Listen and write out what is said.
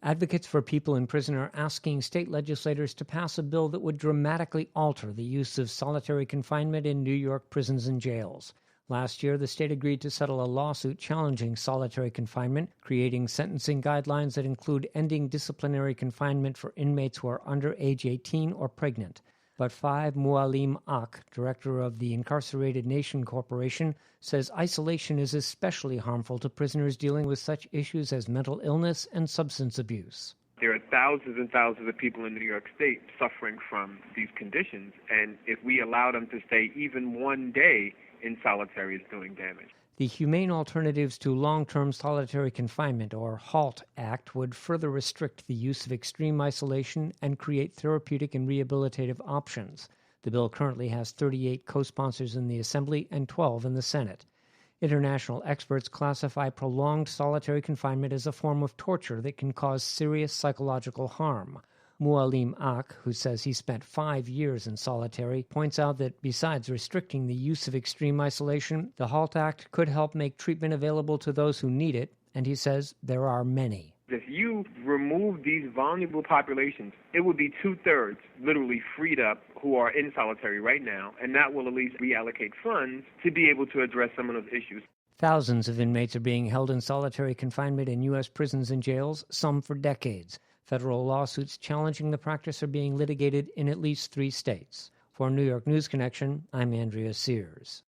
Advocates for people in prison are asking state legislators to pass a bill that would dramatically alter the use of solitary confinement in New York prisons and jails. Last year, the state agreed to settle a lawsuit challenging solitary confinement, creating sentencing guidelines that include ending disciplinary confinement for inmates who are under age 18 or pregnant. But Mualim Ak, director of the Incarcerated Nation Corporation, says isolation is especially harmful to prisoners dealing with such issues as mental illness and substance abuse. There are thousands and thousands of people in New York State suffering from these conditions, and if we allow them to stay even one day in solitary, it's doing damage. The Humane Alternatives to Long-Term Solitary Confinement, or HALT Act, would further restrict the use of extreme isolation and create therapeutic and rehabilitative options. The bill currently has 38 co-sponsors in the Assembly and 12 in the Senate. International experts classify prolonged solitary confinement as a form of torture that can cause serious psychological harm. Mualim Ak, who says he spent 5 years in solitary, points out that besides restricting the use of extreme isolation, the HALT Act could help make treatment available to those who need it, and he says there are many. If you remove these vulnerable populations, it would be 2/3 literally freed up who are in solitary right now, and that will at least reallocate funds to be able to address some of those issues. Thousands of inmates are being held in solitary confinement in U.S. prisons and jails, some for decades. Federal lawsuits challenging the practice are being litigated in at least 3 states. For New York News Connection, I'm Andrea Sears.